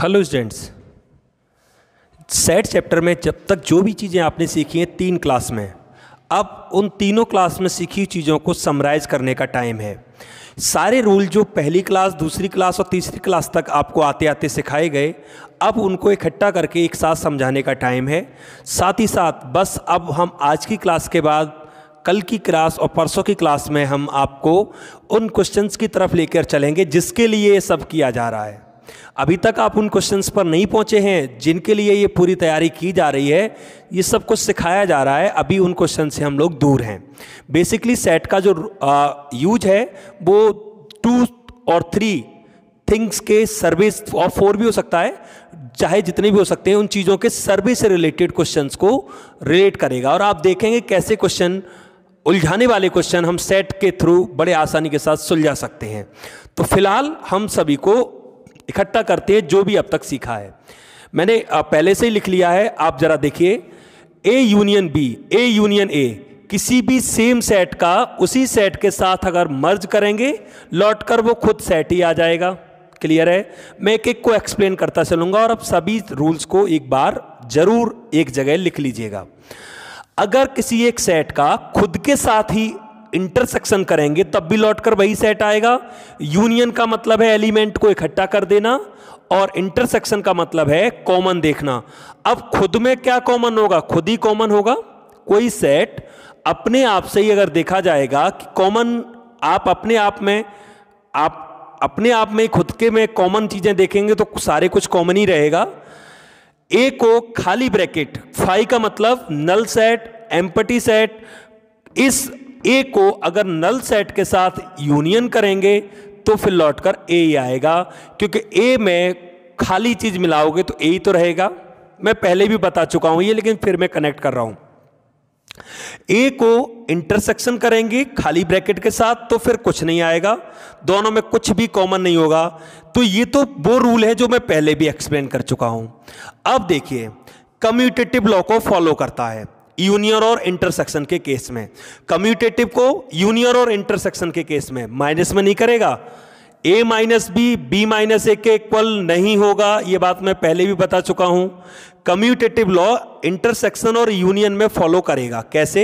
Hello students, set chapter में जब तक जो भी चीज़ें आपने सीखी हैं 3 क्लास में, अब उन तीनों क्लास में सीखी चीज़ों को समराइज़ करने का टाइम है। सारे रूल जो पहली क्लास, दूसरी क्लास और तीसरी क्लास तक आपको आते आते सिखाए गए, अब उनको इकट्ठा करके एक साथ समझाने का टाइम है। साथ ही साथ बस अब हम आज की क्लास के बाद कल की क्लास और परसों की क्लास में हम आपको उन क्वेश्चंस की तरफ लेकर चलेंगे जिसके लिए ये सब किया जा रहा है। अभी तक आप उन क्वेश्चंस पर नहीं पहुंचे हैं जिनके लिए ये पूरी तैयारी की जा रही है, ये सब कुछ सिखाया जा रहा है। अभी उन क्वेश्चन से हम लोग दूर हैं। बेसिकली सेट का जो यूज है वो 2 और 3 थिंग्स के सर्वे और 4 भी हो सकता है, चाहे जितने भी हो सकते हैं, उन चीज़ों के सर्वे से रिलेटेड क्वेश्चंस को रिलेट करेगा। और आप देखेंगे कैसे क्वेश्चन, उलझाने वाले क्वेश्चन हम सेट के थ्रू बड़े आसानी के साथ सुलझा सकते हैं। तो फिलहाल हम सभी को इकट्ठा करते हैं जो भी अब तक सीखा है। मैंने पहले से ही लिख लिया है, आप जरा देखिए। A union B, A union A, किसी भी सेम सेट का उसी सेट के साथ अगर मर्ज करेंगे लौट कर वो खुद सेट ही आ जाएगा। क्लियर है? मैं एक एक को एक्सप्लेन करता चलूंगा और अब सभी रूल्स को एक बार जरूर एक जगह लिख लीजिएगा। अगर किसी एक सेट का खुद के साथ ही इंटरसेक्शन करेंगे तब भी लौटकर वही सेट आएगा। यूनियन का मतलब है एलिमेंट को इकट्ठा कर देना और इंटरसेक्शन का मतलब है कॉमन देखना। अब खुद में क्या कॉमन होगा? खुद ही कॉमन होगा। कोई सेट अपने आप से ही अगर देखा जाएगा कि कॉमन, आप अपने आप में खुद के में कॉमन चीजें देखेंगे तो सारे कुछ कॉमन ही रहेगा। ए को खाली ब्रैकेट, फाई का मतलब नल सेट, एम्पटी सेट, इस ए को अगर नल सेट के साथ यूनियन करेंगे तो फिर लौटकर ए ही आएगा, क्योंकि ए में खाली चीज मिलाओगे तो ए ही तो रहेगा। मैं पहले भी बता चुका हूं ये, लेकिन फिर मैं कनेक्ट कर रहा हूं। ए को इंटरसेक्शन करेंगे खाली ब्रैकेट के साथ तो फिर कुछ नहीं आएगा, दोनों में कुछ भी कॉमन नहीं होगा। तो ये तो वो रूल है जो मैं पहले भी एक्सप्लेन कर चुका हूं। अब देखिए, कम्यूटेटिव लॉ को फॉलो करता है यूनियन और इंटरसेक्शन के केस में। कम्यूटेटिव को यूनियन और इंटरसेक्शन के केस में माइनस में नहीं करेगा। a माइनस बी माइनस ए के इक्वल नहीं होगा, यह बात मैं पहले भी बता चुका हूं। कम्यूटेटिव लॉ इंटरसेक्शन और यूनियन में फॉलो करेगा। कैसे?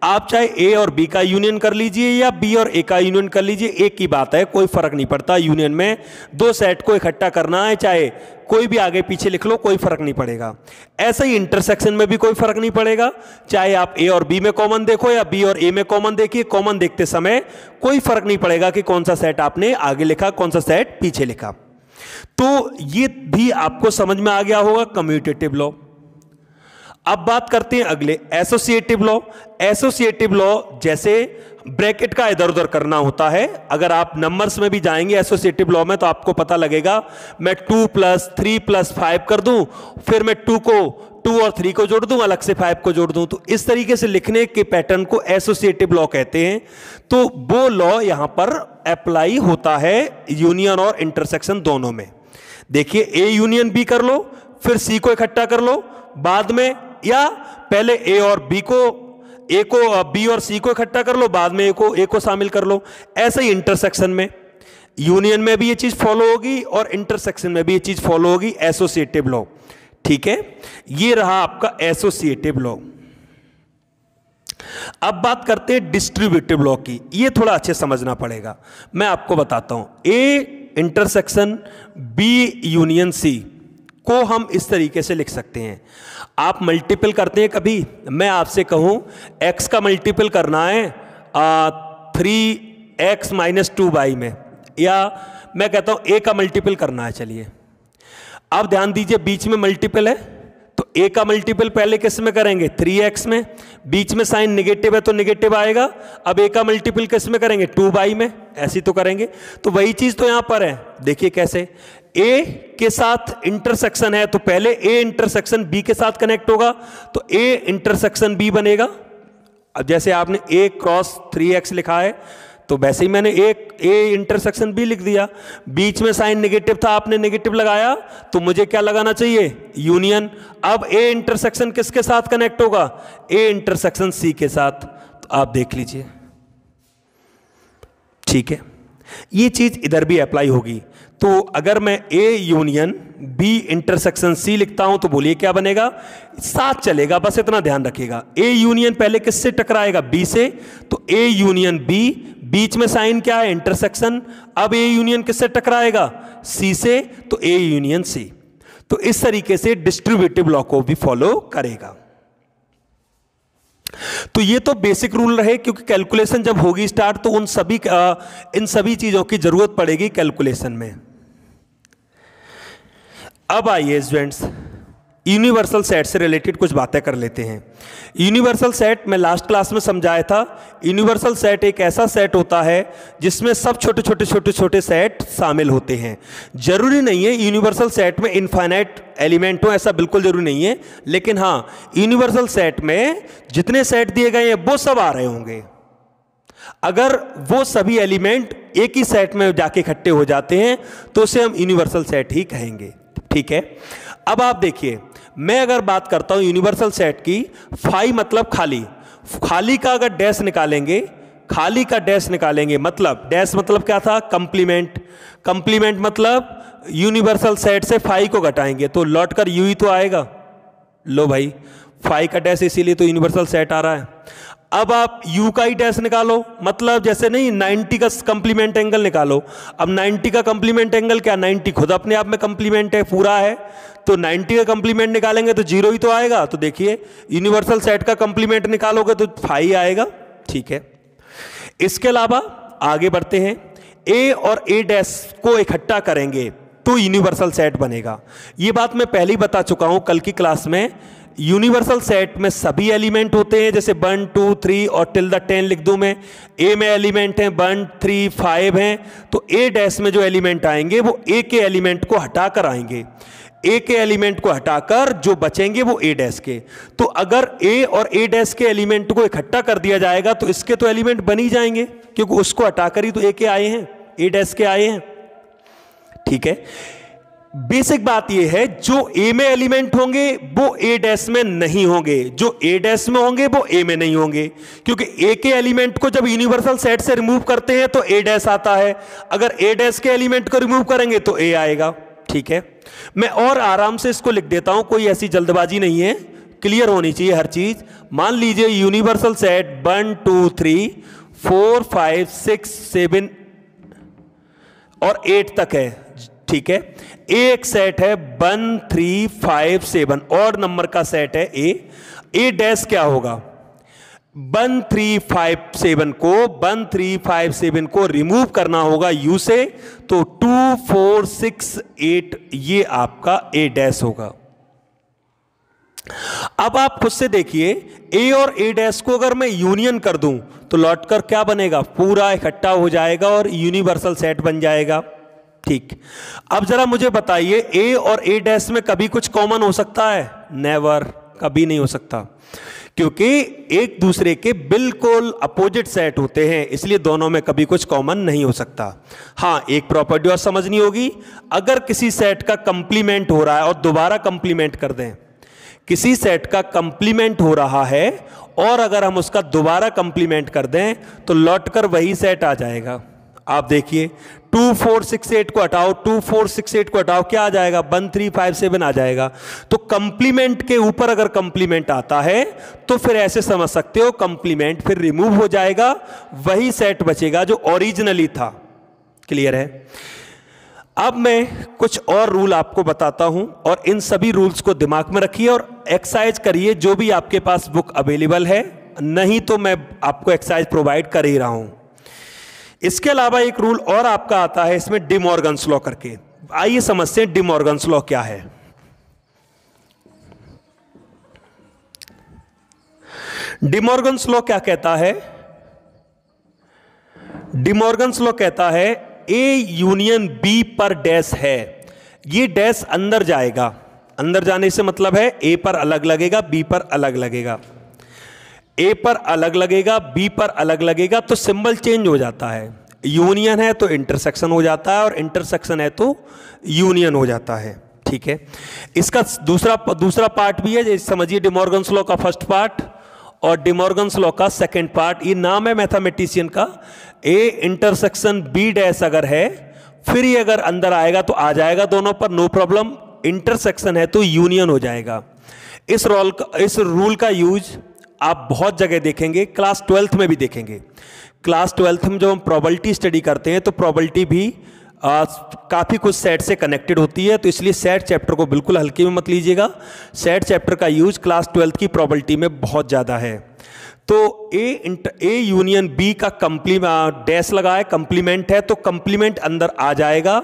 आप चाहे ए और बी का यूनियन कर लीजिए या बी और ए का यूनियन कर लीजिए, एक ही बात है, कोई फर्क नहीं पड़ता। यूनियन में 2 सेट को इकट्ठा करना है, चाहे कोई भी आगे पीछे लिख लो, कोई फर्क नहीं पड़ेगा। ऐसे ही इंटरसेक्शन में भी कोई फर्क नहीं पड़ेगा, चाहे आप ए और बी में कॉमन देखो या बी और ए में कॉमन देखिए। कॉमन देखते समय कोई फर्क नहीं पड़ेगा कि कौन सा सेट आपने आगे लिखा, कौन सा सेट पीछे लिखा। तो ये भी आपको समझ में आ गया होगा कम्यूटेटिव लॉ। अब बात करते हैं अगले, एसोसिएटिव लॉ। एसोसिएटिव लॉ जैसे ब्रैकेट का इधर उधर करना होता है। अगर आप नंबर्स में भी जाएंगे एसोसिएटिव लॉ में तो आपको पता लगेगा, मैं 2 + 3 + 5 कर दूं, फिर मैं 2 और 3 को जोड़ दूं, अलग से 5 को जोड़ दूं। तो इस तरीके से लिखने के पैटर्न को एसोसिएटिव लॉ कहते हैं। तो वो लॉ यहां पर अप्लाई होता है यूनियन और इंटरसेक्शन दोनों में। देखिए, ए यूनियन बी कर लो, फिर सी को इकट्ठा कर लो बाद में, या पहले ए को बी और सी को इकट्ठा कर लो, बाद में ए को शामिल कर लो। ऐसे ही इंटरसेक्शन में, यूनियन में भी ये चीज फॉलो होगी और इंटरसेक्शन में भी ये चीज फॉलो होगी, एसोसिएटिव लॉ। ठीक है, ये रहा आपका एसोसिएटिव लॉ। अब बात करते हैं डिस्ट्रीब्यूटिव लॉ की। ये थोड़ा अच्छे समझना पड़ेगा, मैं आपको बताता हूं। A intersection B union C को हम इस तरीके से लिख सकते हैं। आप मल्टीपल करते हैं कभी, मैं आपसे कहूं x का मल्टीपल करना है 3x - 2y में, या मैं कहता हूं a का मल्टीपल करना है। चलिए अब ध्यान दीजिए, बीच में मल्टीपल है तो a का मल्टीपल पहले किस में करेंगे? 3x में। बीच में साइन निगेटिव है तो निगेटिव आएगा। अब a का मल्टीपल किस में करेंगे? 2y में। ऐसी तो करेंगे। तो वही चीज तो यहां पर है। देखिए कैसे, a के साथ इंटरसेक्शन है तो पहले a इंटरसेक्शन b के साथ कनेक्ट होगा तो a इंटरसेक्शन b बनेगा। अब जैसे आपने a क्रॉस 3x लिखा है तो वैसे ही मैंने a इंटरसेक्शन b लिख दिया। बीच में साइन नेगेटिव था, आपने नेगेटिव लगाया तो मुझे क्या लगाना चाहिए? यूनियन। अब a इंटरसेक्शन किसके साथ कनेक्ट होगा? a इंटरसेक्शन c के साथ। तो आप देख लीजिए, ठीक है। ये चीज इधर भी अप्लाई होगी। तो अगर मैं A union B intersection C लिखता हूं तो बोलिए क्या बनेगा, साथ चलेगा, बस इतना ध्यान रखिएगा। ए यूनियन पहले किससे टकराएगा, बी से, तो ए यूनियन बी, बीच में साइन क्या है, इंटरसेक्शन। अब ए यूनियन किससे टकराएगा, सी से, तो ए यूनियन सी। तो इस तरीके से डिस्ट्रीब्यूटिव लॉ को भी फॉलो करेगा। तो ये तो बेसिक रूल रहे, क्योंकि कैलकुलेशन जब होगी स्टार्ट तो इन सभी चीजों की जरूरत पड़ेगी कैलकुलेशन में। अब आइए स्टूडेंट्स, यूनिवर्सल सेट से रिलेटेड कुछ बातें कर लेते हैं। यूनिवर्सल सेट मैं लास्ट क्लास में समझाया था। यूनिवर्सल सेट एक ऐसा सेट होता है जिसमें सब छोटे छोटे सेट शामिल होते हैं। जरूरी नहीं है यूनिवर्सल सेट में इनफाइनाइट एलिमेंट हो, ऐसा बिल्कुल जरूरी नहीं है, लेकिन हाँ यूनिवर्सल सेट में जितने सेट दिए गए हैं वो सब आ रहे होंगे। अगर वो सभी एलिमेंट एक ही सेट में जाके इकट्ठे हो जाते हैं तो उसे हम यूनिवर्सल सेट ही कहेंगे। ठीक है, अब आप देखिए, मैं अगर बात करता हूं यूनिवर्सल सेट की, फाई मतलब खाली, खाली का अगर डैश निकालेंगे, खाली का डैश निकालेंगे, मतलब डैश मतलब क्या था, कंप्लीमेंट, कंप्लीमेंट मतलब यूनिवर्सल सेट से फाई को घटाएंगे तो लौट कर यू ही तो आएगा। लो भाई, फाई का डैश इसीलिए तो यूनिवर्सल सेट आ रहा है। अब आप u का ही डैश निकालो, मतलब जैसे नहीं 90 का कंप्लीमेंट एंगल निकालो। अब 90 का कंप्लीमेंट एंगल क्या, 90 खुद अपने आप में कंप्लीमेंट है, पूरा है, तो 90 का कंप्लीमेंट निकालेंगे तो 0 ही तो आएगा। तो देखिए यूनिवर्सल सेट का कंप्लीमेंट निकालोगे तो फाई आएगा। ठीक है, इसके अलावा आगे बढ़ते हैं, a और a डैश को इकट्ठा करेंगे तो यूनिवर्सल सेट बनेगा। ये बात मैं पहले ही बता चुका हूं कल की क्लास में। यूनिवर्सल सेट में सभी एलिमेंट होते हैं, जैसे 1 2 3 और टिल द 10 लिख दूं मैं। ए में एलिमेंट हैं 1 3 5 हैं, तो ए डैश में जो एलिमेंट आएंगे वो ए के एलिमेंट को हटाकर आएंगे, ए के एलिमेंट को हटाकर जो बचेंगे वो ए डैश के। तो अगर ए और ए डैश के एलिमेंट को इकट्ठा कर दिया जाएगा तो इसके तो एलिमेंट बन ही जाएंगे, क्योंकि उसको हटाकर ही तो ए के आए हैं, ए डैश के आए हैं। ठीक है, बेसिक बात यह है, जो ए में एलिमेंट होंगे वो ए डैश में नहीं होंगे, जो ए डैश में होंगे वो ए में नहीं होंगे, क्योंकि ए के एलिमेंट को जब यूनिवर्सल सेट से रिमूव करते हैं तो ए डैश आता है, अगर ए डैश के एलिमेंट को रिमूव करेंगे तो ए आएगा। ठीक है, मैं और आराम से इसको लिख देता हूं, कोई ऐसी जल्दबाजी नहीं है, क्लियर होनी चाहिए हर चीज। मान लीजिए यूनिवर्सल सेट 1 2 3 4 5 6 7 और 8 तक है। ठीक है, एक सेट है 1 3 5 7, और नंबर का सेट है ए डैश क्या होगा, 1 3 5 7 को रिमूव करना होगा यू से, तो 2 4 6 8 ये आपका ए डैश होगा। अब आप खुद से देखिए, ए और ए डैश को अगर मैं यूनियन कर दूं तो लौटकर क्या बनेगा, पूरा इकट्ठा हो जाएगा और यूनिवर्सल सेट बन जाएगा। ठीक, अब जरा मुझे बताइए, ए और ए डैश में कभी कुछ कॉमन हो सकता है, नेवर, कभी नहीं हो सकता, क्योंकि एक दूसरे के बिल्कुल अपोजिट सेट होते हैं, इसलिए दोनों में कभी कुछ कॉमन नहीं हो सकता। हाँ, एक प्रॉपर्टी और समझनी होगी, अगर किसी सेट का कंप्लीमेंट हो रहा है और दोबारा कंप्लीमेंट कर दें, किसी सेट का कंप्लीमेंट हो रहा है और अगर हम उसका दोबारा कंप्लीमेंट कर दें तो लौटकर वही सेट आ जाएगा। आप देखिए 2 4 6 8 को हटाओ, 2 4 6 8 को हटाओ, क्या आ जाएगा, 1 3 5 7 आ जाएगा। तो कंप्लीमेंट के ऊपर अगर कंप्लीमेंट आता है तो फिर ऐसे समझ सकते हो कंप्लीमेंट फिर रिमूव हो जाएगा, वही सेट बचेगा जो ओरिजिनली था। क्लियर है? अब मैं कुछ और रूल आपको बताता हूं और इन सभी रूल्स को दिमाग में रखिए और एक्सरसाइज करिए, जो भी आपके पास बुक अवेलेबल है, नहीं तो मैं आपको एक्सरसाइज प्रोवाइड कर ही रहा हूं। इसके अलावा एक रूल और आपका आता है इसमें, डी मॉर्गन्स लॉ करके। आइए समझते हैं डी मॉर्गन्स लॉ क्या है। डी मॉर्गन्स लॉ क्या कहता है? डी मॉर्गन्स लॉ कहता है ए यूनियन बी पर डैश है, ये डैश अंदर जाएगा, अंदर जाने से मतलब है ए पर अलग लगेगा, बी पर अलग लगेगा, ए पर अलग लगेगा, बी पर अलग लगेगा, तो सिंबल चेंज हो जाता है। यूनियन है तो इंटरसेक्शन हो जाता है और इंटरसेक्शन है तो यूनियन हो जाता है। ठीक है, इसका दूसरा पार्ट भी है, जैसे समझिए डी मॉर्गन्स लॉ का फर्स्ट पार्ट और डिमॉर्गन्स लॉ का सेकंड पार्ट, ये नाम है मैथमेटिशियन का। ए इंटरसेक्शन बी डैश अगर है, फिर ये अगर अंदर आएगा तो आ जाएगा दोनों पर, नो प्रॉब्लम। इंटरसेक्शन है तो यूनियन हो जाएगा। इस रूल का यूज आप बहुत जगह देखेंगे, क्लास 12th में भी देखेंगे। क्लास 12th में जब हम प्रोबेबिलिटी स्टडी करते हैं तो प्रोबेबिलिटी भी काफ़ी कुछ सेट से कनेक्टेड होती है, तो इसलिए सेट चैप्टर को बिल्कुल हल्के में मत लीजिएगा। सेट चैप्टर का यूज क्लास 12th की प्रोबेबिलिटी में बहुत ज़्यादा है। तो ए यूनियन बी का डैश लगा है, कंप्लीमेंट है तो कंप्लीमेंट अंदर आ जाएगा,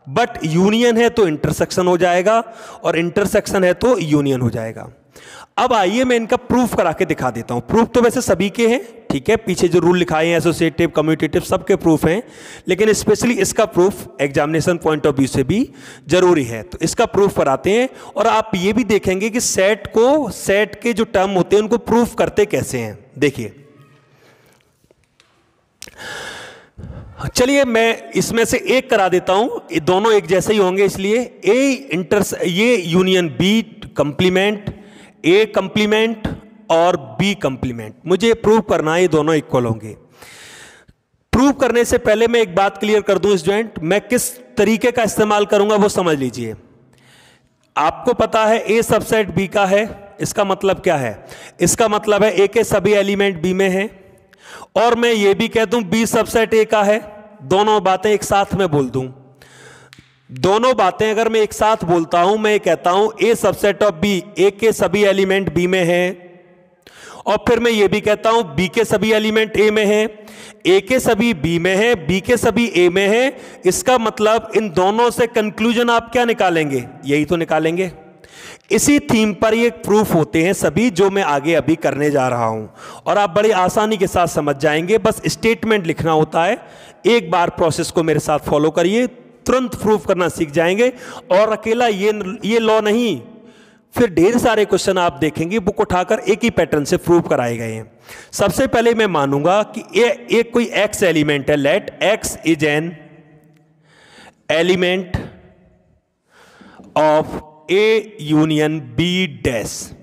बट यूनियन है तो इंटरसेक्शन हो जाएगा, और इंटरसेक्शन है तो यूनियन हो जाएगा। अब आइए मैं इनका प्रूफ करा के दिखा देता हूं। प्रूफ तो वैसे सभी के हैं, ठीक है, पीछे जो रूल लिखाए हैं एसोसिएटिव कम्यूटेटिव सबके प्रूफ हैं, लेकिन स्पेशली इसका proof examination point of view से भी जरूरी है। तो इसका प्रूफ कराते हैं, और आप ये भी देखेंगे कि सेट के जो टर्म होते हैं उनको प्रूफ करते कैसे हैं। देखिए, चलिए मैं इसमें से एक करा देता हूं, ये दोनों एक जैसे ही होंगे, इसलिए ये यूनियन बी कंप्लीमेंट, ए कंप्लीमेंट और बी कंप्लीमेंट, मुझे प्रूव करना है ये दोनों इक्वल होंगे। प्रूव करने से पहले मैं एक बात क्लियर कर दूं, स्टूडेंट मैं किस तरीके का इस्तेमाल करूंगा वो समझ लीजिए। आपको पता है ए सबसेट बी का है, इसका मतलब क्या है? इसका मतलब है ए के सभी एलिमेंट बी में हैं, और मैं ये भी कह दूं बी सबसेट ए का है। दोनों बातें एक साथ में बोल दूं, दोनों बातें अगर मैं एक साथ बोलता हूं, मैं कहता हूं ए सबसेट ऑफ बी, ए के सभी एलिमेंट बी में हैं, और फिर मैं ये भी कहता हूं बी के सभी एलिमेंट ए में हैं, ए के सभी बी में हैं, बी के सभी ए में हैं। इसका मतलब इन दोनों से कंक्लूजन आप क्या निकालेंगे? यही तो निकालेंगे। इसी थीम पर ये प्रूफ होते हैं सभी, जो मैं आगे अभी करने जा रहा हूं, और आप बड़ी आसानी के साथ समझ जाएंगे। बस स्टेटमेंट लिखना होता है, एक बार प्रोसेस को मेरे साथ फॉलो करिए, तुरंत प्रूफ करना सीख जाएंगे। और अकेला ये लॉ नहीं, फिर ढेर सारे क्वेश्चन आप देखेंगे बुक उठाकर एक ही पैटर्न से प्रूव कराए गए हैं। सबसे पहले मैं मानूंगा कि एक कोई एक्स एलिमेंट है, let x is an element of A union B dash.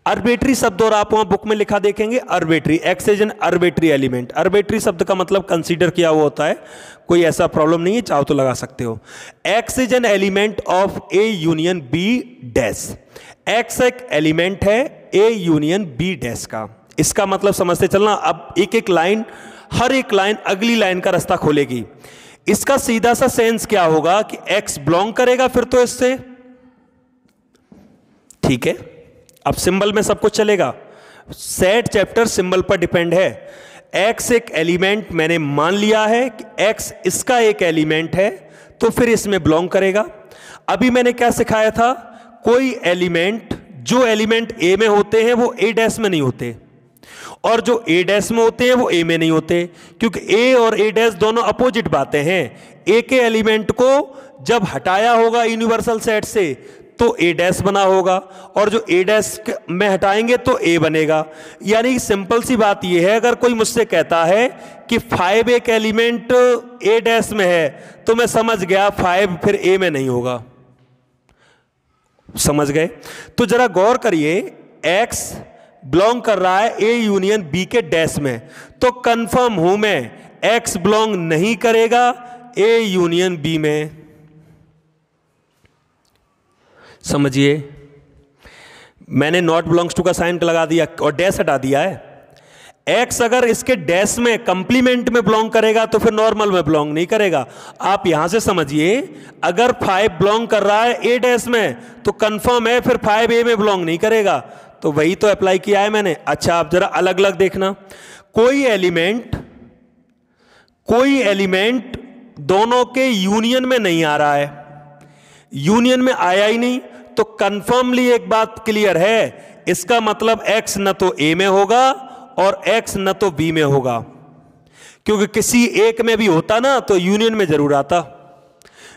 Arbitrary शब्द और आप वहां बुक में लिखा देखेंगे, arbitrary, x is an arbitrary element. Arbitrary शब्द का मतलब कंसीडर किया हुआ होता है, कोई ऐसा प्रॉब्लम नहीं है, चाहो तो लगा सकते हो। X is an element of A union B dash. X एक एलिमेंट है ए यूनियन बी डैश का। इसका मतलब समझते चलना। अब एक एक लाइन, हर एक लाइन अगली लाइन का रास्ता खोलेगी। इसका सीधा सा सेंस क्या होगा कि एक्स बिलोंग करेगा फिर तो इससे, ठीक है। अब सिंबल में सब कुछ चलेगा, सेट चैप्टर सिंबल पर डिपेंड है। एक्स एक एलिमेंट मैंने मान लिया है कि एक्स इसका एक एलिमेंट है, तो फिर इसमें बिलोंग करेगा। अभी मैंने क्या सिखाया था? कोई एलिमेंट, जो एलिमेंट ए में होते हैं वो ए डैश में नहीं होते, और जो ए डैश में होते हैं वो ए में नहीं होते, क्योंकि ए और ए डैश दोनों अपोजिट बातें हैं। ए के एलिमेंट को जब हटाया होगा यूनिवर्सल सेट से तो ए डैश बना होगा, और जो ए डैश में हटाएंगे तो ए बनेगा। यानी सिंपल सी बात यह है, अगर कोई मुझसे कहता है कि 5 एक एलिमेंट ए डैश में है, तो मैं समझ गया 5 फिर ए में नहीं होगा। समझ गए? तो जरा गौर करिए, एक्स बिलोंग कर रहा है ए यूनियन बी के डैश में, तो कंफर्म हूं मैं एक्स बिलोंग नहीं करेगा ए यूनियन बी में। समझिए, मैंने नॉट बिलोंग्स टू का साइन लगा दिया और डैश हटा दिया है। एक्स अगर इसके डैश में कंप्लीमेंट में बिलोंग करेगा तो फिर नॉर्मल में बिलोंग नहीं करेगा। आप यहां से समझिए, अगर 5 बिलोंग कर रहा है ए डैश में तो कंफर्म है फिर 5 ए में बिलोंग नहीं करेगा, तो वही तो अप्लाई किया है मैंने। अच्छा, आप जरा अलग अलग देखना, कोई एलिमेंट दोनों के यूनियन में नहीं आ रहा है, यूनियन में आया ही नहीं, तो कंफर्मली एक बात क्लियर है, इसका मतलब एक्स न तो ए में होगा और एक्स न तो बी में होगा, क्योंकि किसी एक में भी होता ना तो यूनियन में जरूर आता।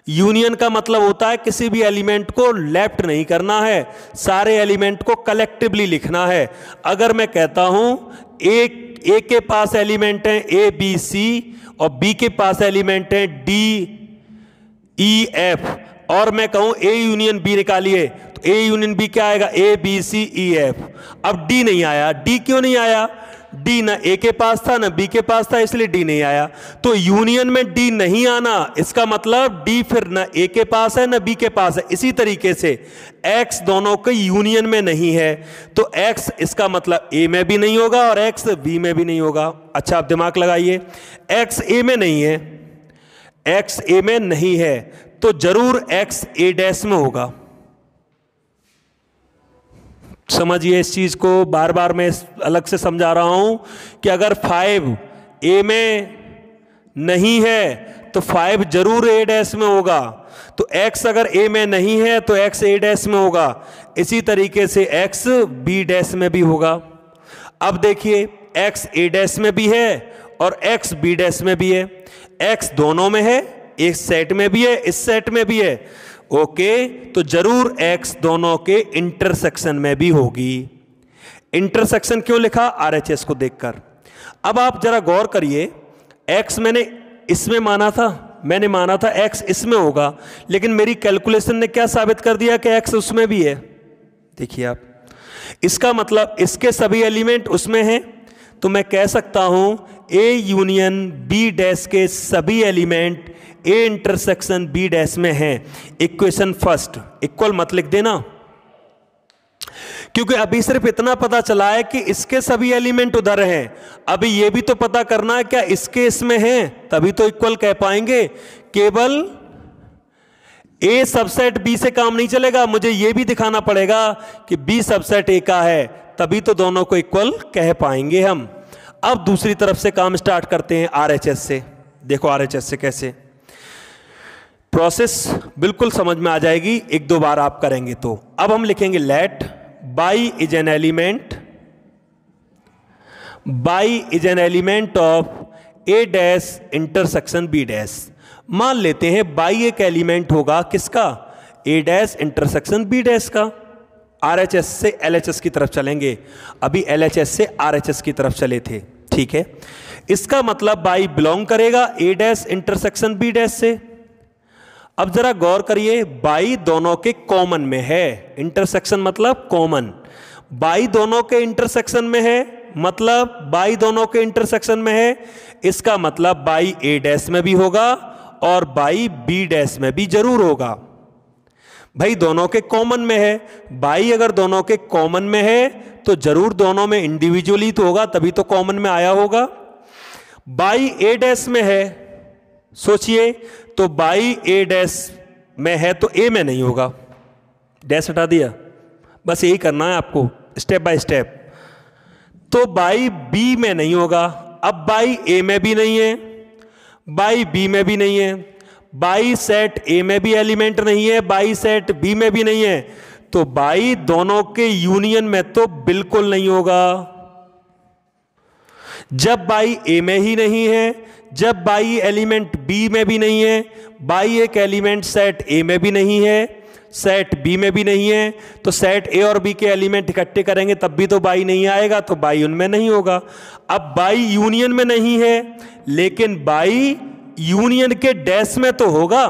यूनियन का मतलब होता है किसी भी एलिमेंट को लेफ्ट नहीं करना है, सारे एलिमेंट को कलेक्टिवली लिखना है। अगर मैं कहता हूं ए के पास एलिमेंट है ए बी सी और बी के पास एलिमेंट है डी ई एफ, और मैं कहूं ए यूनियन बी निकालिए, तो ए यूनियन बी क्या आएगा, A B C E F. अब डी नहीं आया, डी क्यों नहीं आया, डी ना ए के पास था ना बी के पास था, इसलिए डी नहीं आया। तो यूनियन में डी नहीं आना, इसका मतलब डी फिर ना ए के पास है ना बी के पास है। इसी तरीके से एक्स दोनों के यूनियन में नहीं है, तो एक्स इसका मतलब ए में भी नहीं होगा और एक्स बी में भी नहीं होगा। अच्छा आप दिमाग लगाइए, एक्स ए में नहीं है, एक्स ए में नहीं है तो जरूर एक्स ए डैश में होगा। समझिए इस चीज को, बार बार मैं अलग से समझा रहा हूं कि अगर 5 ए में नहीं है तो 5 जरूर ए डैश में होगा। तो x अगर a में नहीं है तो x a डैश में होगा, इसी तरीके से x b डैश में भी होगा। अब देखिए x a डैश में भी है और x b डैश में भी है, x दोनों में है, इस सेट में भी है इस सेट में भी है, ओके तो जरूर x दोनों के इंटरसेक्शन में भी होगी। इंटरसेक्शन क्यों लिखा, आरएचएस को देखकर। अब आप जरा गौर करिए, x मैंने इसमें माना था, मैंने माना था x इसमें होगा, लेकिन मेरी कैलकुलेशन ने क्या साबित कर दिया कि x उसमें भी है। देखिए आप, इसका मतलब इसके सभी एलिमेंट उसमें हैं, तो मैं कह सकता हूं A यूनियन B डैश के सभी element A intersection B dash में हैं। इक्वेशन फर्स्ट, इक्वल मत लिख देना, क्योंकि अभी सिर्फ इतना पता चला है कि इसके सभी एलिमेंट उधर हैं, अभी ये भी तो पता करना है क्या इसके इसमें हैं, तभी तो इक्वल कह पाएंगे। केवल A सबसेट B से काम नहीं चलेगा, मुझे ये भी दिखाना पड़ेगा कि B सबसेट A का है, तभी तो दोनों को इक्वल कह पाएंगे हम। अब दूसरी तरफ से काम स्टार्ट करते हैं आरएचएस से। देखो आरएचएस से कैसे, प्रोसेस बिल्कुल समझ में आ जाएगी, एक दो बार आप करेंगे तो। अब हम लिखेंगे let y is an element, y is an element of A dash intersection B dash. मान लेते हैं बाई एक एलिमेंट होगा किसका, A dash intersection B dash का। आरएचएस से एलएचएस की तरफ चलेंगे, अभी एलएचएस से आरएचएस की तरफ चले थे, ठीक है। इसका मतलब बाई बिलोंग करेगा ए डैश इंटरसेक्शन बी डैश से। अब जरा गौर करिए, बाई दोनों के कॉमन में है, इंटरसेक्शन मतलब कॉमन, बाई दोनों के इंटरसेक्शन में है, मतलब बाई दोनों के इंटरसेक्शन में है, इसका मतलब बाई ए डैश में भी होगा और बाई बी डैश में भी जरूर होगा। भाई दोनों के कॉमन में है, बाई अगर दोनों के कॉमन में है तो जरूर दोनों में इंडिविजुअली तो होगा, तभी तो कॉमन में आया होगा। बाई ए डैश में है, सोचिए, तो बाई ए डैश में है तो ए में नहीं होगा, डैश हटा दिया, बस यही करना है आपको स्टेप बाय स्टेप। तो बाई बी में नहीं होगा, अब बाई ए में भी नहीं है, बाई बी में भी नहीं है, बाई सेट ए में भी एलिमेंट नहीं है, बाई सेट बी में भी नहीं है, तो बाई दोनों के यूनियन में तो बिल्कुल नहीं होगा। जब बाई ए में ही नहीं है, जब बाई एलिमेंट बी में भी नहीं है, बाई एक एलिमेंट सेट ए में भी नहीं है, सेट बी में भी नहीं है, तो सेट ए और बी के एलिमेंट इकट्ठे करेंगे तब भी तो बाई नहीं आएगा, तो बाई उनमें नहीं होगा। अब बाई यूनियन में नहीं है, लेकिन बाई यूनियन के डैश में तो होगा,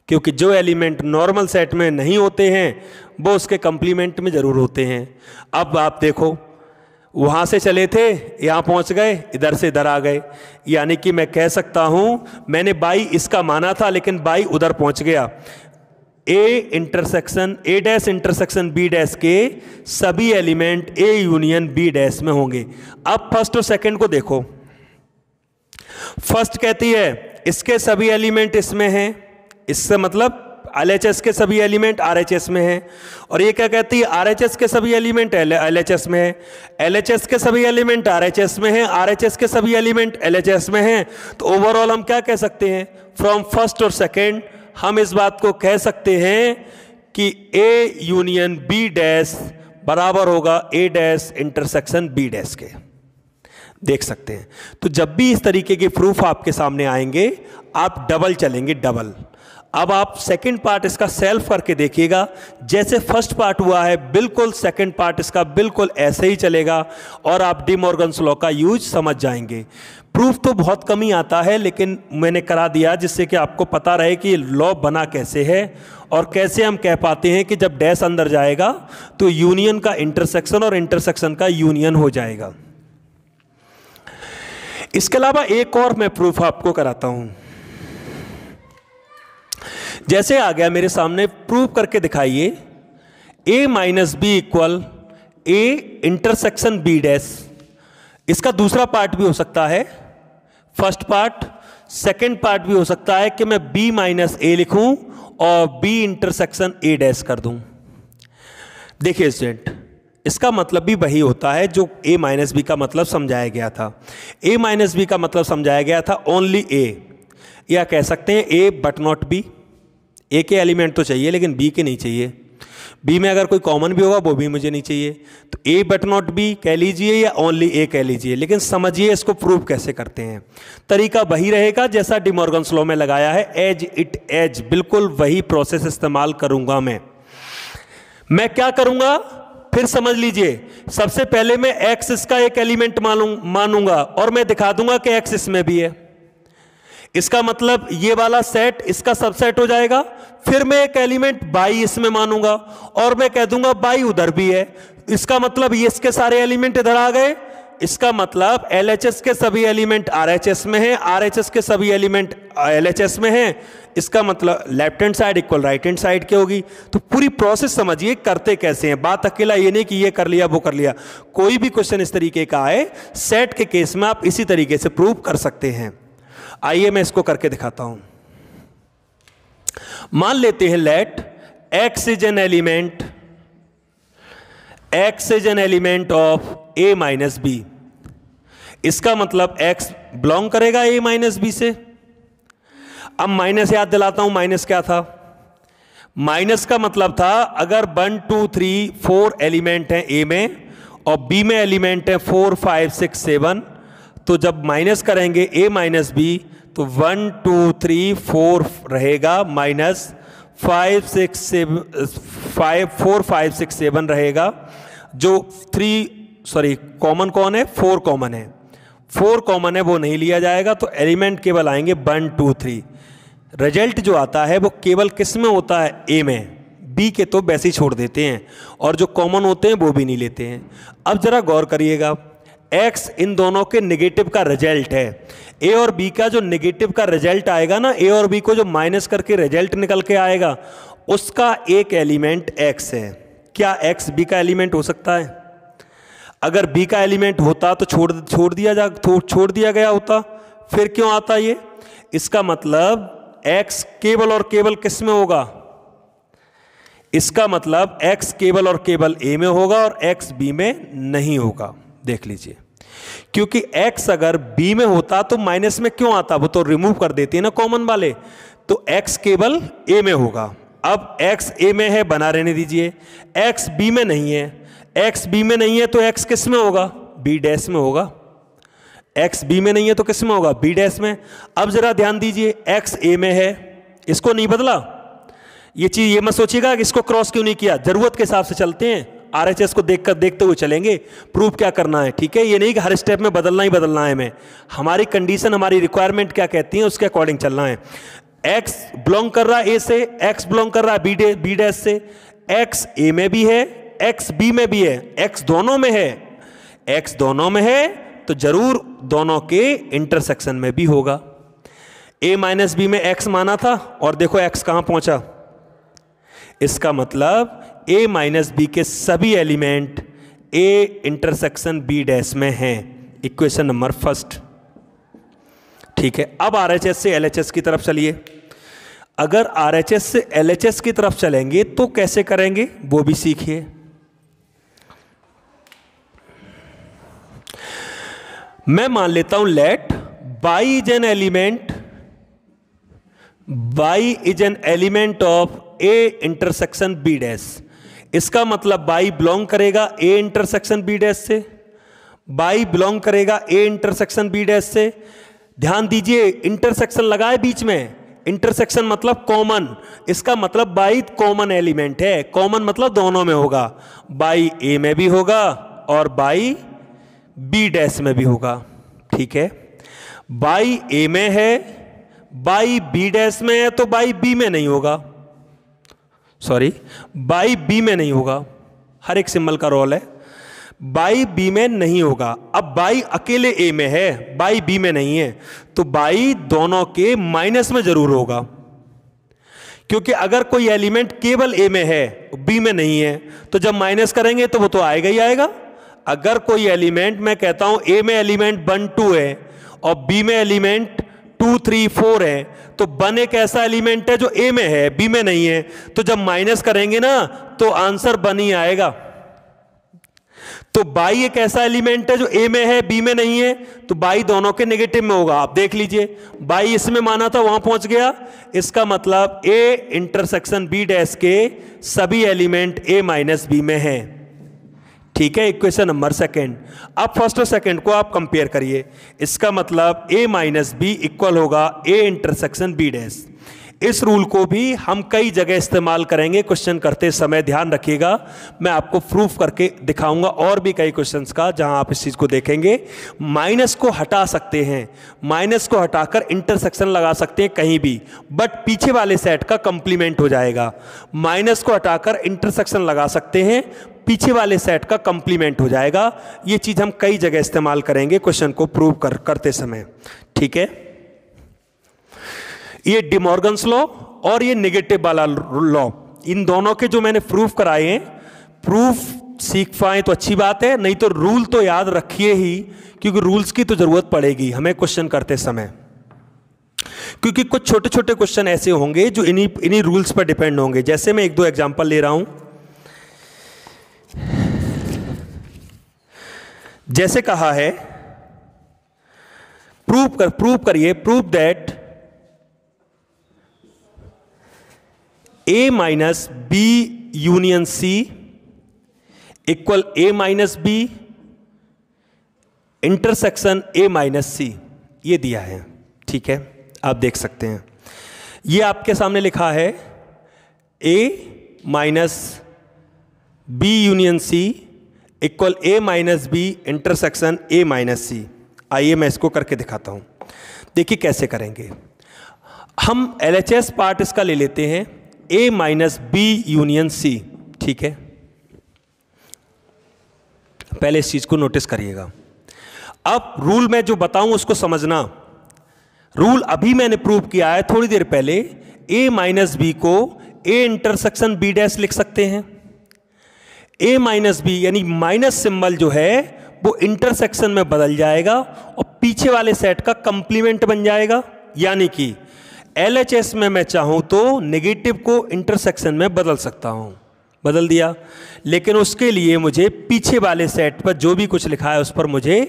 क्योंकि जो एलिमेंट नॉर्मल सेट में नहीं होते हैं वो उसके कंप्लीमेंट में जरूर होते हैं। अब आप देखो, वहां से चले थे यहां पहुंच गए, इधर से इधर आ गए, यानी कि मैं कह सकता हूं मैंने बाई इसका माना था लेकिन बाई उधर पहुंच गया। A intersection A dash intersection B dash के सभी element A union B dash में होंगे। अब फर्स्ट और सेकंड को देखो, फर्स्ट कहती है इसके सभी एलिमेंट इसमें हैं, इससे मतलब एलएचएस के सभी एलिमेंट आरएचएस में हैं, और ये क्या कहती है आरएचएस के सभी एलिमेंट एलएचएस में है, एलएचएस के सभी एलिमेंट आरएचएस में हैं, आरएचएस के सभी एलिमेंट एलएचएस में हैं। तो ओवरऑल हम क्या कह सकते हैं, फ्रॉम फर्स्ट और सेकंड हम इस बात को कह सकते हैं कि ए यूनियन बी डैश बराबर होगा ए डैश इंटरसेक्शन बी डैश के, देख सकते हैं। तो जब भी इस तरीके के प्रूफ आपके सामने आएंगे आप डबल चलेंगे, डबल। अब आप सेकंड पार्ट इसका सेल्फ करके देखिएगा, जैसे फर्स्ट पार्ट हुआ है बिल्कुल सेकंड पार्ट इसका बिल्कुल ऐसे ही चलेगा और आप डी मॉर्गन्स लॉ का यूज समझ जाएंगे। प्रूफ तो बहुत कम ही आता है, लेकिन मैंने करा दिया जिससे कि आपको पता रहे कि लॉ बना कैसे है और कैसे हम कह पाते हैं कि जब डैश अंदर जाएगा तो यूनियन का इंटरसेक्शन और इंटरसेक्शन का यूनियन हो जाएगा। इसके अलावा एक और मैं प्रूफ आपको कराता हूं। जैसे आ गया मेरे सामने, प्रूव करके दिखाइए a minus B equal A intersection B dash. इसका दूसरा पार्ट भी हो सकता है, फर्स्ट पार्ट, सेकंड पार्ट भी हो सकता है कि मैं b माइनस ए लिखूं और b इंटरसेक्शन a डैश कर दूं। देखिए स्टूडेंट, इसका मतलब भी वही होता है जो a माइनस बी का मतलब समझाया गया था। a माइनस बी का मतलब समझाया गया था ओनली a, या कह सकते हैं a बट नॉट b। ए के एलिमेंट तो चाहिए लेकिन बी के नहीं चाहिए, बी में अगर कोई कॉमन भी होगा वो भी मुझे नहीं चाहिए, तो ए बट नॉट बी कह लीजिए या ओनली ए कह लीजिए। लेकिन समझिए इसको प्रूव कैसे करते हैं। तरीका वही रहेगा जैसा डी मॉर्गन्स लॉ में लगाया है, एज इट एज, बिल्कुल वही प्रोसेस इस्तेमाल करूंगा मैं क्या करूंगा फिर समझ लीजिए। सबसे पहले मैं एक्स इसका एक एलिमेंट मानूंगा और मैं दिखा दूंगा कि एक्स इसमें भी है। इसका मतलब ये वाला सेट इसका सबसेट हो जाएगा। फिर मैं एक एलिमेंट बाई इसमें मानूंगा और मैं कह दूंगा बाई उधर भी है। इसका मतलब ये इसके सारे एलिमेंट इधर आ गए। इसका मतलब LHS के सभी एलिमेंट RHS में हैं, RHS के सभी एलिमेंट LHS में हैं। इसका मतलब left hand side equal right hand side की होगी। तो पूरी प्रोसेस समझिए करते कैसे हैं। बात अकेला ये नहीं कि ये कर लिया वो कर लिया। कोई भी क्वेश्चन इस तरीके का आए सेट के केस में आप इसी तरीके से प्रूव कर सकते हैं। आइए मैं इसको करके दिखाता हूं। मान लेते हैं let x is an element of a minus B. इसका मतलब x बिलोंग करेगा a माइनस बी से। अब माइनस याद दिलाता हूं, माइनस क्या था? माइनस का मतलब था अगर 1 2 3 4 एलिमेंट हैं a में और b में एलिमेंट है 4 5 6 7, तो जब माइनस करेंगे a माइनस बी तो 1 2 3 4 रहेगा माइनस 4 5 6 7 रहेगा। जो कॉमन कौन है? 4 कॉमन है, 4 कॉमन है वो नहीं लिया जाएगा, तो एलिमेंट केवल आएंगे 1 2 3। रिजल्ट जो आता है वो केवल किस में होता है? ए में। बी के तो वैसे ही छोड़ देते हैं और जो कॉमन होते हैं वो भी नहीं लेते हैं। अब जरा गौर करिएगा, x इन दोनों के नेगेटिव का रिजल्ट है। a और b का जो नेगेटिव का रिजल्ट आएगा ना, a और b को जो माइनस करके रिजल्ट निकल के आएगा उसका एक एलिमेंट x है। क्या x b का एलिमेंट हो सकता है? अगर b का एलिमेंट होता तो छोड़ दिया गया होता, फिर क्यों आता ये? इसका मतलब x केवल और केवल किस में होगा? इसका मतलब x केवल और केवल a में होगा और x b में नहीं होगा। देख लीजिए, क्योंकि x अगर b में होता तो माइनस में क्यों आता? वो तो रिमूव कर देती है ना कॉमन वाले, तो x केवल a में होगा। अब x a में है, बना रहने दीजिए। x b में नहीं है, x b में नहीं है तो x किस में होगा? b डैश में होगा। x b में नहीं है तो किस में होगा? b डैश में। अब जरा ध्यान दीजिए, x a में है, इसको नहीं बदला। ये चीज ये मत सोचिएगा कि इसको क्रॉस क्यों नहीं किया, जरूरत के हिसाब से चलते हैं, RHS को देखते हुए चलेंगे। प्रूफ क्या करना है, ठीक है? ये नहीं कि हर स्टेप में बदलना ही बदलना है हमें। हमारी कंडीशन, हमारी रिक्वायरमेंट क्या कहती है उसके अकॉर्डिंग चलना है। x बिलोंग कर रहा है a से, x बिलोंग कर रहा है b डैश से, x a में भी है, x b में भी है, x दोनों में है। x दोनों में है तो जरूर दोनों के इंटरसेक्शन में भी होगा। a माइनस बी में x माना था और देखो x कहां पहुंचा। इसका मतलब a माइनस बी के सभी element a intersection b dash में हैं। इक्वेशन नंबर फर्स्ट, ठीक है? अब RHS से LHS की तरफ चलिए। अगर RHS से LHS की तरफ चलेंगे तो कैसे करेंगे वो भी सीखिए। मैं मान लेता हूं let y is an element of a intersection b dash. इसका मतलब बाई बिलोंग करेगा a इंटरसेक्शन b डैश से, बाई बिलोंग करेगा a इंटरसेक्शन b डैश से। ध्यान दीजिए, इंटरसेक्शन लगा है बीच में, इंटरसेक्शन मतलब कॉमन, इसका मतलब बाई कॉमन एलिमेंट है, कॉमन मतलब दोनों में होगा, बाई ए में भी होगा और बाई बी डैश में भी होगा। ठीक है, बाई ए में है, बाई बी डैश में है, तो बाई बी में नहीं होगा, सॉरी बाई बी में नहीं होगा, हर एक सिंबल का रोल है, बाई बी में नहीं होगा। अब बाई अकेले ए में है, बाई बी में नहीं है, तो बाई दोनों के माइनस में जरूर होगा, क्योंकि अगर कोई एलिमेंट केवल ए में है बी में नहीं है तो जब माइनस करेंगे तो वो तो आएगा ही आएगा। अगर कोई एलिमेंट, मैं कहता हूं ए में एलिमेंट 1 2 है और बी में एलिमेंट 2 3 4 है, तो 1 एक ऐसा एलिमेंट है जो ए में है बी में नहीं है, तो जब माइनस करेंगे ना तो आंसर 1 ही आएगा। तो बाई एक ऐसा एलिमेंट है जो ए में है बी में नहीं है, तो बाई दोनों के नेगेटिव में होगा। आप देख लीजिए, बाई इसमें माना था वहां पहुंच गया, इसका मतलब ए इंटरसेक्शन बी डैश के सभी एलिमेंट ए माइनस बी में हैं। ठीक है, इक्वेशन नंबर सेकेंड। अब फर्स्ट और सेकेंड को आप कंपेयर करिए, इसका मतलब ए माइनस बी इक्वल होगा ए इंटरसेक्शन बी डैश। इस रूल को भी हम कई जगह इस्तेमाल करेंगे क्वेश्चन करते समय, ध्यान रखिएगा, मैं आपको प्रूफ करके दिखाऊंगा और भी कई क्वेश्चंस का जहां आप इस चीज को देखेंगे। माइनस को हटा सकते हैं, माइनस को हटाकर इंटरसेक्शन लगा सकते हैं कहीं भी, बट पीछे वाले सेट का कंप्लीमेंट हो जाएगा। माइनस को हटाकर इंटरसेक्शन लगा सकते हैं, पीछे वाले सेट का कंप्लीमेंट हो जाएगा। ये चीज हम कई जगह इस्तेमाल करेंगे क्वेश्चन को प्रूव करते समय। ठीक है, ये डिमॉर्गन्स लॉ और ये नेगेटिव वाला लॉ, इन दोनों के जो मैंने प्रूफ कराए हैं, प्रूफ सीख पाए तो अच्छी बात है, नहीं तो रूल तो याद रखिए ही, क्योंकि रूल्स की तो जरूरत पड़ेगी हमें क्वेश्चन करते समय, क्योंकि कुछ छोटे छोटे क्वेश्चन ऐसे होंगे जो इन्हीं रूल्स पर डिपेंड होंगे। जैसे मैं 1 2 एग्जांपल ले रहा हूं, जैसे कहा है प्रूव करिए, prove that A minus B union C equal A minus B intersection A minus C, ये दिया है। ठीक है, आप देख सकते हैं, ये आपके सामने लिखा है A minus B union C equal A minus B intersection A minus C. आइए मैं इसको करके दिखाता हूं, देखिए कैसे करेंगे। हम LHS पार्ट इसका ले लेते हैं, ए माइनस बी यूनियन सी। ठीक है, पहले इस चीज को नोटिस करिएगा। अब रूल मैं जो बताऊं उसको समझना, रूल अभी मैंने प्रूव किया है थोड़ी देर पहले, ए माइनस बी को ए इंटरसेक्शन बी डैश लिख सकते हैं। ए माइनस बी यानी माइनस सिंबल जो है वो इंटरसेक्शन में बदल जाएगा और पीछे वाले सेट का कंप्लीमेंट बन जाएगा। यानी कि LHS में मैं चाहूं तो नेगेटिव को इंटरसेक्शन में बदल सकता हूं, बदल दिया, लेकिन उसके लिए मुझे पीछे वाले सेट पर जो भी कुछ लिखा है उस पर मुझे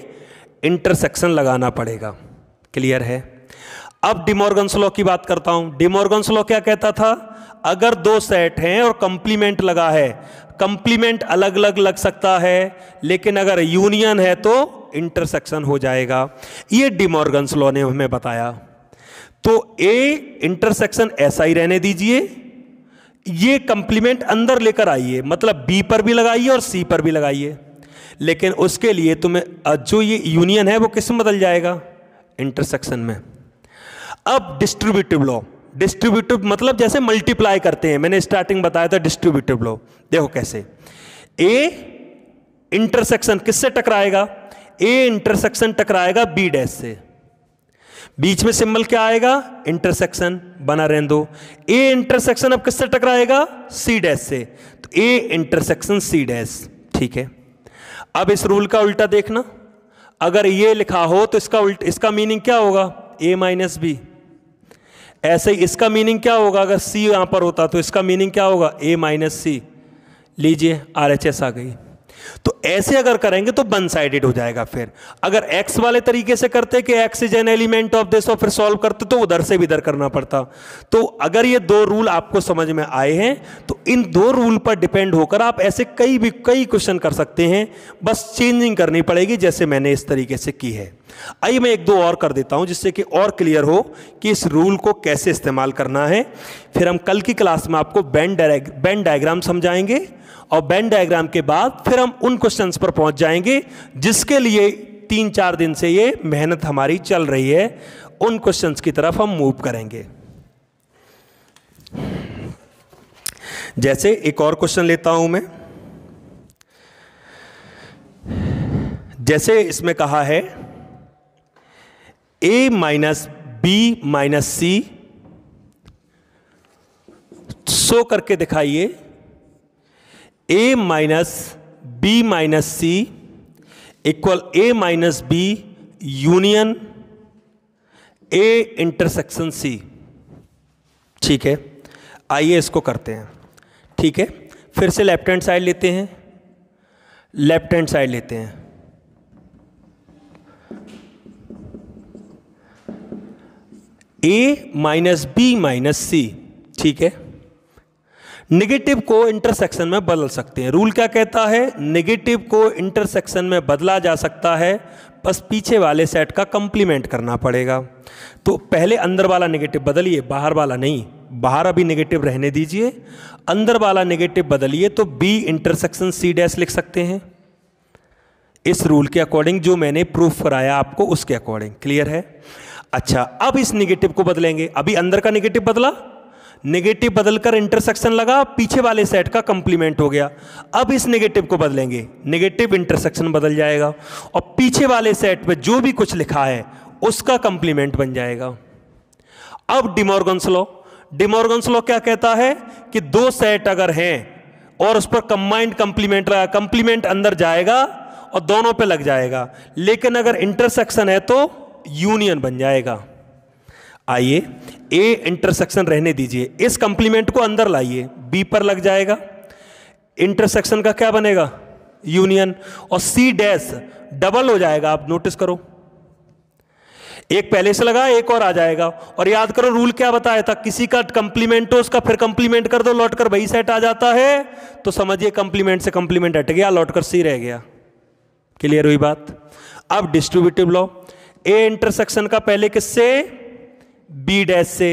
इंटरसेक्शन लगाना पड़ेगा। क्लियर है? अब डिमॉर्गन्स लॉ की बात करता हूं। डिमॉर्गन्स लॉ क्या कहता था? अगर 2 सेट हैं और कंप्लीमेंट लगा है, कंप्लीमेंट अलग अलग लग सकता है, लेकिन अगर यूनियन है तो इंटरसेक्शन हो जाएगा। ये डिमॉर्गन्स लॉ ने हमें बताया। तो ए इंटरसेक्शन ऐसा ही रहने दीजिए, ये कंप्लीमेंट अंदर लेकर आइए, मतलब बी पर भी लगाइए और सी पर भी लगाइए, लेकिन उसके लिए तुम्हें जो ये यूनियन है वो किस में बदल जाएगा? इंटरसेक्शन में। अब डिस्ट्रीब्यूटिव लॉ, डिस्ट्रीब्यूटिव मतलब जैसे मल्टीप्लाई करते हैं, मैंने स्टार्टिंग बताया था डिस्ट्रीब्यूटिव लॉ। देखो कैसे, ए इंटरसेक्शन किससे टकराएगा? ए इंटरसेक्शन टकराएगा बी डैश से, बीच में सिंबल क्या आएगा? इंटरसेक्शन बना रहने दो। ए इंटरसेक्शन अब किससे टकराएगा? सी डैश से, तो ए इंटरसेक्शन सी डैश। ठीक है, अब इस रूल का उल्टा देखना, अगर ये लिखा हो तो इसका मीनिंग क्या होगा? ए माइनस बी। ऐसे ही इसका मीनिंग क्या होगा? अगर सी यहां पर होता तो इसका मीनिंग क्या होगा? ए माइनस सी। लीजिए RHS आ गई। तो ऐसे अगर करेंगे तो वन साइडेड हो जाएगा। फिर अगर एक्स वाले तरीके से करते कि x is an element of this और फिर सॉल्व करते तो उधर से भी इधर करना पड़ता। तो अगर ये 2 रूल आपको समझ में आए हैं तो इन 2 रूल पर डिपेंड होकर आप ऐसे कई क्वेश्चन कर सकते हैं, बस चेंजिंग करनी पड़ेगी जैसे मैंने इस तरीके से की है। आइए मैं एक दो और कर देता हूं जिससे कि और क्लियर हो कि इस रूल को कैसे इस्तेमाल करना है। फिर हम कल की क्लास में आपको बेन डायग्राम समझाएंगे और बेन डायग्राम के बाद फिर हम उन क्वेश्चंस पर पहुंच जाएंगे जिसके लिए 3-4 दिन से ये मेहनत हमारी चल रही है। उन क्वेश्चंस की तरफ हम मूव करेंगे। जैसे एक और क्वेश्चन लेता हूं मैं। जैसे इसमें कहा है a minus B minus C, show करके दिखाइए a minus B minus C equal a minus B union a intersection c। ठीक है, आइए इसको करते हैं। ठीक है, फिर से लेफ्ट हैंड साइड लेते हैं, लेफ्ट हैंड साइड लेते हैं। a माइनस बी माइनस सी, ठीक है, नेगेटिव को इंटरसेक्शन में बदल सकते हैं। रूल क्या कहता है? नेगेटिव को इंटरसेक्शन में बदला जा सकता है, बस पीछे वाले सेट का कंप्लीमेंट करना पड़ेगा। तो पहले अंदर वाला नेगेटिव बदलिए, बाहर वाला नहीं। बाहर अभी नेगेटिव रहने दीजिए, अंदर वाला नेगेटिव बदलिए तो बी इंटरसेक्शन सी डैश लिख सकते हैं इस रूल के अकॉर्डिंग, जो मैंने प्रूफ कराया आपको उसके अकॉर्डिंग। क्लियर है? अच्छा, अब इस नेगेटिव को बदलेंगे। अभी अंदर का नेगेटिव बदला, नेगेटिव बदलकर इंटरसेक्शन लगा, पीछे वाले सेट का कंप्लीमेंट हो गया। अब इस नेगेटिव को बदलेंगे, नेगेटिव इंटरसेक्शन बदल जाएगा और पीछे वाले सेट पे जो भी कुछ लिखा है उसका कंप्लीमेंट बन जाएगा। अब डिमॉर्गन्स लॉ, डिमॉर्गन्स लॉ क्या कहता है कि दो सेट अगर हैं और उस पर कंबाइंड कंप्लीमेंट लगा, कंप्लीमेंट अंदर जाएगा और दोनों पे लग जाएगा, लेकिन अगर इंटरसेक्शन है तो यूनियन बन जाएगा। आइए ए इंटरसेक्शन रहने दीजिए, इस कंप्लीमेंट को अंदर लाइए, बी पर लग जाएगा, इंटरसेक्शन का क्या बनेगा? यूनियन, और सी डैश डबल हो जाएगा। आप नोटिस करो, एक पहले से लगा, एक और आ जाएगा। और याद करो रूल क्या बताया था, किसी का कंप्लीमेंट हो उसका फिर कंप्लीमेंट कर दो, लौटकर वही सेट आ जाता है, तो समझिए कंप्लीमेंट से कंप्लीमेंट हट गया, लौटकर सी रह गया। क्लियर हुई बात? अब डिस्ट्रीब्यूटिव लॉ, ए इंटरसेक्शन का पहले किससे? बी डैश से,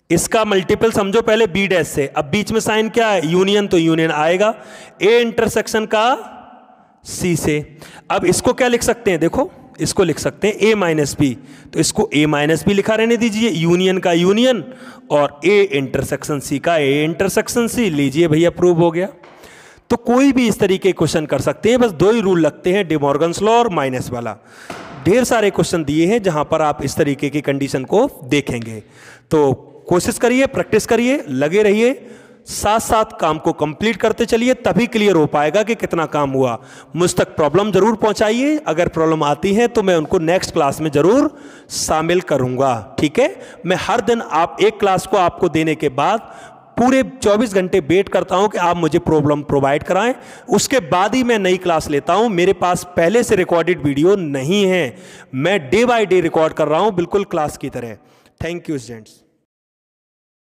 इसका मल्टीपल समझो पहले बी डैश से, अब बीच में साइन क्या है? यूनियन, तो यूनियन आएगा ए इंटरसेक्शन का सी से। अब इसको क्या लिख सकते हैं? देखो इसको लिख सकते हैं ए माइनस बी, तो इसको ए माइनस बी लिखा रहने दीजिए, यूनियन का यूनियन और ए इंटरसेक्शन सी का ए इंटरसेक्शन सी। लीजिए भैया, प्रूव हो गया। तो कोई भी इस तरीके के क्वेश्चन कर सकते हैं, बस दो ही रूल लगते हैं, डिमॉर्गन्स लॉ और माइनस वाला। ढेर सारे क्वेश्चन दिए हैं जहां पर आप इस तरीके की कंडीशन को देखेंगे। तो कोशिश करिए, प्रैक्टिस करिए, लगे रहिए, साथ साथ काम को कंप्लीट करते चलिए, तभी क्लियर हो पाएगा कि कितना काम हुआ। मुझ तक प्रॉब्लम जरूर पहुंचाइए, अगर प्रॉब्लम आती है तो मैं उनको नेक्स्ट क्लास में जरूर शामिल करूंगा। ठीक है, मैं हर दिन आप एक क्लास को आपको देने के बाद पूरे 24 घंटे वेट करता हूं कि आप मुझे प्रॉब्लम प्रोवाइड कराएं, उसके बाद ही मैं नई क्लास लेता हूं। मेरे पास पहले से रिकॉर्डेड वीडियो नहीं है, मैं डे बाय डे रिकॉर्ड कर रहा हूं, बिल्कुल क्लास की तरह। Thank you students.